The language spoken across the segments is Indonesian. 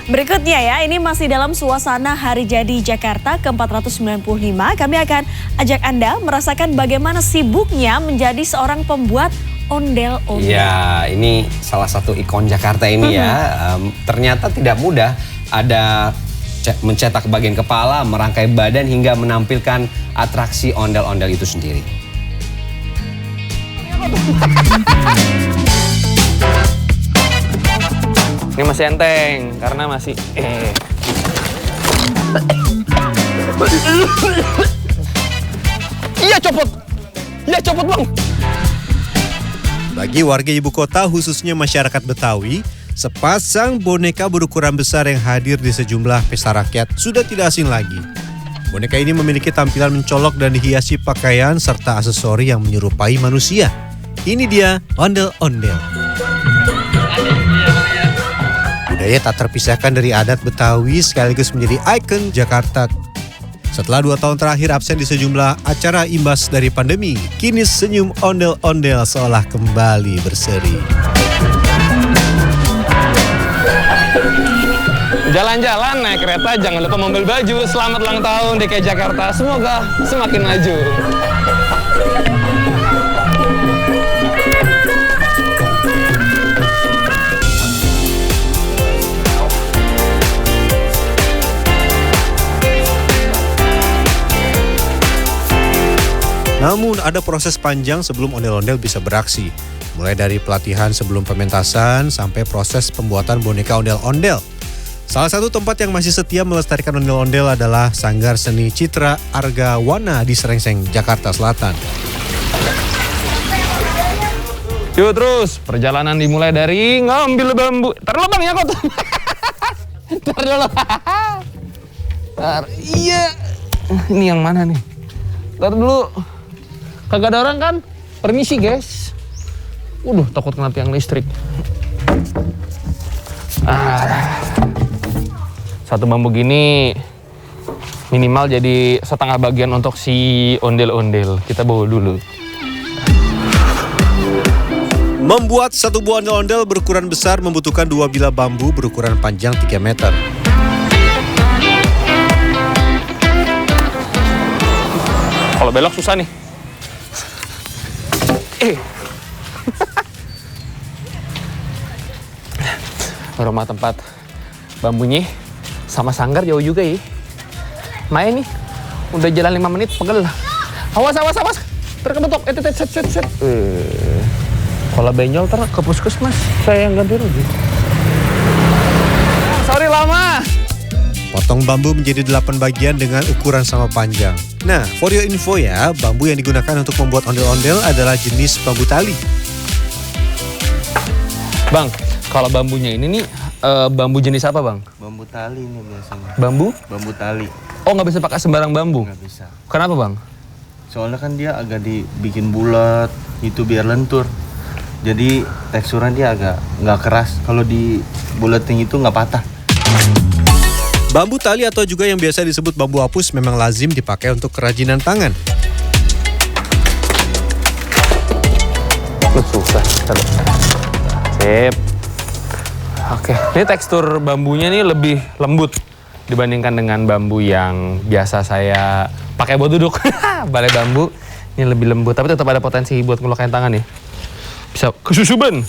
Berikutnya ya, ini masih dalam suasana Hari Jadi Jakarta ke-495. Kami akan ajak Anda merasakan bagaimana sibuknya menjadi seorang pembuat ondel-ondel. Ya, ini salah satu ikon Jakarta ini ya. Ternyata tidak mudah. Ada mencetak bagian kepala, merangkai badan hingga menampilkan atraksi ondel-ondel itu sendiri. Ini masih enteng karena masih Iya copot. Iya copot, Bang. Bagi warga ibu kota khususnya masyarakat Betawi, sepasang boneka berukuran besar yang hadir di sejumlah pesta rakyat sudah tidak asing lagi. Boneka ini memiliki tampilan mencolok dan dihiasi pakaian serta aksesori yang menyerupai manusia. Ini dia ondel-ondel. Budaya tak terpisahkan dari adat Betawi sekaligus menjadi ikon Jakarta. Setelah 2 tahun terakhir absen di sejumlah acara imbas dari pandemi, kini senyum ondel-ondel seolah kembali berseri. Jalan-jalan naik kereta, jangan lupa mobil baju. Selamat ulang tahun DKI Jakarta. Semoga semakin maju. Namun ada proses panjang sebelum ondel-ondel bisa beraksi. Mulai dari pelatihan sebelum pementasan sampai proses pembuatan boneka ondel-ondel. Salah satu tempat yang masih setia melestarikan ondel-ondel adalah Sanggar Seni Citra Argawana di Serengseng, Jakarta Selatan. Yuk terus, perjalanan dimulai dari ngambil bambu. Taruh Bang ya kok. Taruh. Iya. Ini yang mana nih? Taruh dulu. Kagak ada orang kan? Permisi guys. Takut kena tiang listrik. Satu bambu gini minimal jadi setengah bagian untuk si ondel-ondel. Kita bawa dulu. Membuat satu buah ondel-ondel berukuran besar membutuhkan 2 bilah bambu berukuran panjang 3 meter. Kalau belok susah nih. Rumah tempat bambunya sama sanggar jauh juga ya. Main nih, udah jalan 5 menit, pegel. Awas. Terkebetok, set. Kalau benjol ke puskesmas, saya yang ganti rugi. Sorry lama. Potong bambu menjadi 8 bagian dengan ukuran sama panjang. Nah, for your info ya, bambu yang digunakan untuk membuat ondel-ondel adalah jenis bambu tali. Bang, kalau bambunya ini nih, bambu jenis apa bang? Bambu tali ini biasanya. Bambu? Bambu tali. Oh, nggak bisa pakai sembarang bambu? Nggak bisa. Kenapa bang? Soalnya kan dia agak dibikin bulat, itu biar lentur. Jadi teksturnya dia agak nggak keras. Kalau di buletin itu nggak patah. Bambu tali atau juga yang biasa disebut bambu apus memang lazim dipakai untuk kerajinan tangan. Susah. Sip. Oke, ini tekstur bambunya nih lebih lembut dibandingkan dengan bambu yang biasa saya pakai buat duduk. Balai bambu ini lebih lembut, tapi tetap ada potensi buat ngelukain tangan ya. Bisa kesusuban.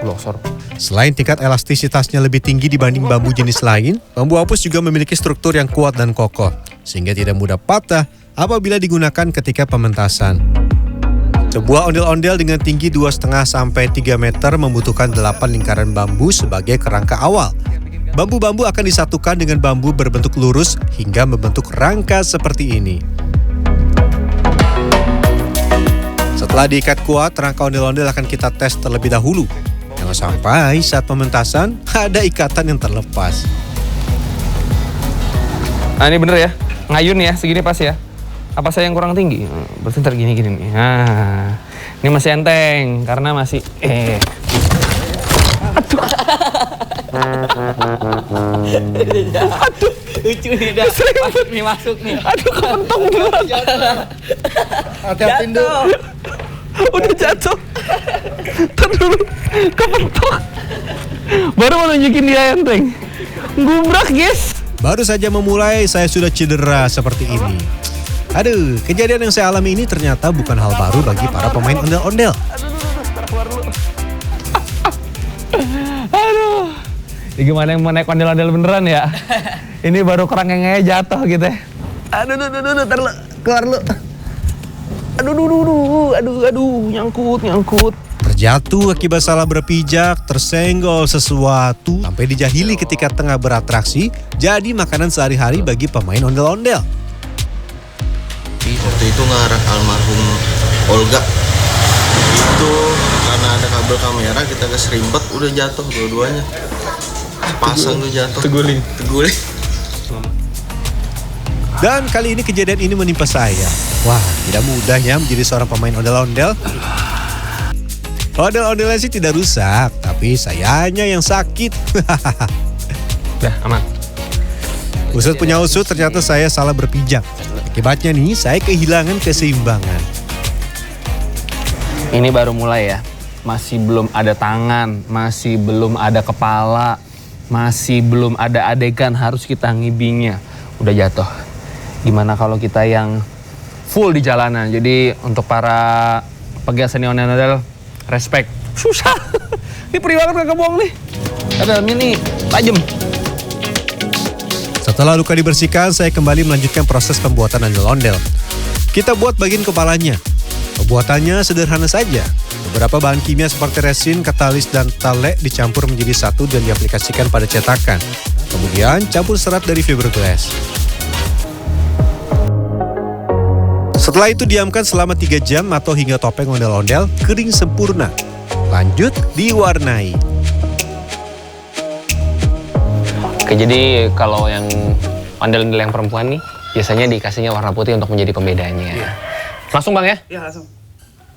Longsor. Selain tingkat elastisitasnya lebih tinggi dibanding bambu jenis lain, bambu apus juga memiliki struktur yang kuat dan kokoh, sehingga tidak mudah patah apabila digunakan ketika pementasan. Sebuah ondel-ondel dengan tinggi 2,5 sampai 3 meter membutuhkan 8 lingkaran bambu sebagai kerangka awal. Bambu-bambu akan disatukan dengan bambu berbentuk lurus hingga membentuk rangka seperti ini. Setelah diikat kuat, rangka ondel-ondel akan kita tes terlebih dahulu. Jangan sampai saat pementasan ada ikatan yang terlepas. Nah ini bener ya, ngayun ya, segini pas ya. Apa saya yang kurang tinggi? Berarti ntar gini-gini nih. Nah, ini masih enteng karena masih Aduh. Aduh. Lucu nih dah. Masuk nih. Aduh, kepentok beneran. Hati-hati dulu. Udah jatuh. Ntar dulu, kepentok. Baru mau nunjukin dia enteng. Gubrak, guys. Baru saja memulai, saya sudah cedera seperti ini. Aduh, kejadian yang saya alami ini ternyata bukan hal baru bagi para pemain ondel-ondel. Aduh. Ini gimana yang mau naik ondel-ondel beneran ya? Ini baru kerangkengnya jatuh gitu ya. Aduh, ntar lu, keluar lu. Aduh, nyangkut. Terjatuh akibat salah berpijak, tersenggol sesuatu, sampai dijahili ketika tengah beratraksi, jadi makanan sehari-hari bagi pemain ondel-ondel. Waktu itu ngarah almarhum Olga. Itu karena ada kabel kamera kita keserimpet, udah jatuh dua-duanya. Pasang tuh jatuh. Teguling. Dan kali ini kejadian ini menimpa saya. Wah, tidak mudah ya menjadi seorang pemain ondel-ondel. Ondel-ondelnya sih tidak rusak, tapi sayanya yang sakit. Udah, aman. Usut punya usut, ternyata saya salah berpijak. Akibatnya nih, saya kehilangan keseimbangan. Ini baru mulai ya. Masih belum ada tangan, masih belum ada kepala, masih belum ada adegan harus kita ngibingnya. Udah jatuh. Gimana kalau kita yang full di jalanan? Jadi untuk para pegiat seni ondel-ondel, respect. Susah. Ini perih banget gak kebohong nih. Ada ini tajam. Setelah luka dibersihkan, saya kembali melanjutkan proses pembuatan ondel-ondel. Kita buat bagian kepalanya. Pembuatannya sederhana saja. Beberapa bahan kimia seperti resin, katalis, dan tale dicampur menjadi satu dan diaplikasikan pada cetakan. Kemudian campur serat dari fiberglass. Setelah itu diamkan selama 3 jam atau hingga topeng ondel-ondel kering sempurna. Lanjut diwarnai. Oke, jadi kalau yang ondel-ondel yang perempuan nih biasanya dikasihnya warna putih untuk menjadi pembedanya. Iya. Langsung Bang ya? Iya, langsung.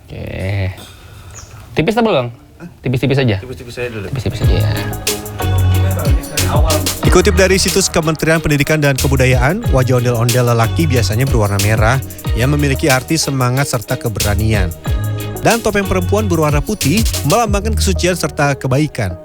Oke. Tipis tebel Bang? Tipis-tipis aja? Tipis-tipis aja dulu. Tipis-tipis aja ya. Dikutip dari situs Kementerian Pendidikan dan Kebudayaan, wajah ondel-ondel lelaki biasanya berwarna merah yang memiliki arti semangat serta keberanian. Dan topeng perempuan berwarna putih melambangkan kesucian serta kebaikan.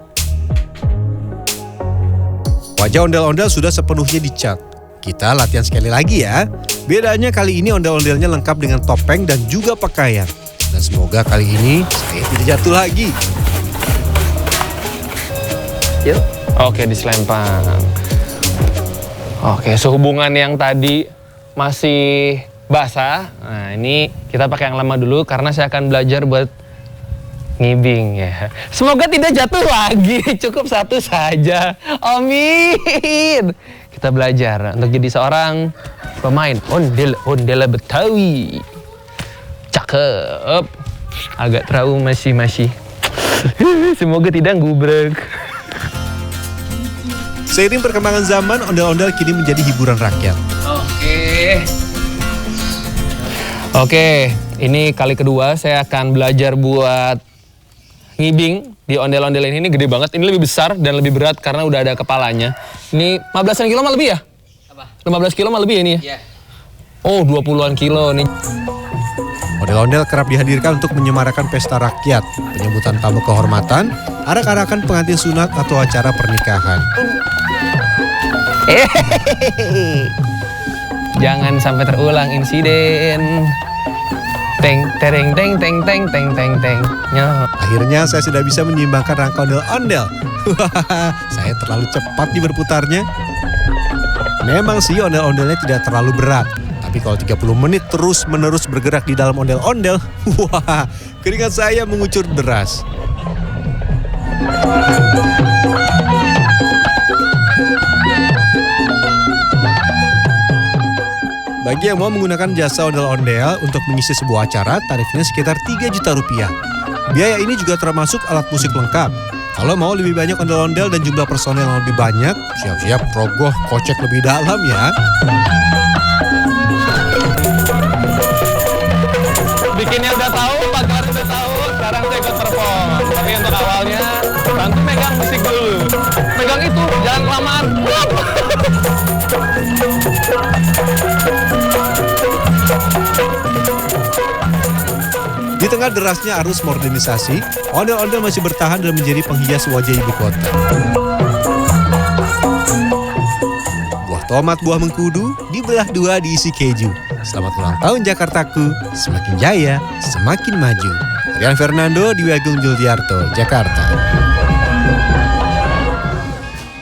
Wajah ondel-ondel sudah sepenuhnya dicat. Kita latihan sekali lagi ya. Bedanya kali ini ondel-ondelnya lengkap dengan topeng dan juga pakaian. Dan semoga kali ini saya tidak jatuh lagi. Yuk. Oke, diselempang. Oke, sehubungan yang tadi masih basah. Nah, ini kita pakai yang lama dulu karena saya akan belajar buat ngibing ya. Semoga tidak jatuh lagi. Cukup satu saja. Amin. Kita belajar untuk jadi seorang pemain ondel Betawi. Cakep. Agak trauma masih. Semoga tidak gubrak. Seiring perkembangan zaman, ondel-ondel kini menjadi hiburan rakyat. Oke, ini kali kedua saya akan belajar buat ngibing di ondel-ondel ini gede banget. Ini lebih besar dan lebih berat karena udah ada kepalanya. Ini 15-an kilo mah lebih ya? Apa? 15 kilo mah lebih ya ini ya? Iya. Oh, 20-an kilo nih. Ondel-ondel kerap dihadirkan untuk menyemarakan pesta rakyat, penyambutan tamu kehormatan, arak-arakan pengantin sunat atau acara pernikahan. Jangan sampai terulang insiden. Teng tereng teng teng teng teng teng teng. Akhirnya saya sudah bisa menyeimbangkan rangka ondel-ondel. Saya terlalu cepat di berputarnya. Memang sih ondel-ondelnya tidak terlalu berat. Tapi kalau 30 menit terus-menerus bergerak di dalam ondel-ondel, wah, keringat saya mengucur deras. Bagi yang mau menggunakan jasa ondel-ondel untuk mengisi sebuah acara, tarifnya sekitar 3 juta rupiah. Biaya ini juga termasuk alat musik lengkap. Kalau mau lebih banyak ondel-ondel dan jumlah personel yang lebih banyak, siap-siap rogoh kocek lebih dalam ya. Bikinnya udah tahu, bakalan udah tahu, sekarang saya ikut perform. Tapi untuk awalnya, bantu megang musik dulu. Megang itu, jangan kelamaan. Di tengah derasnya arus modernisasi, ondel-ondel masih bertahan dan menjadi penghias wajah ibu kota. Buah tomat, buah mengkudu dibelah dua diisi keju. Selamat ulang tahun Jakartaku, semakin jaya, semakin maju. Rian Fernando, Dwi Agung Yuldiarto, Jakarta.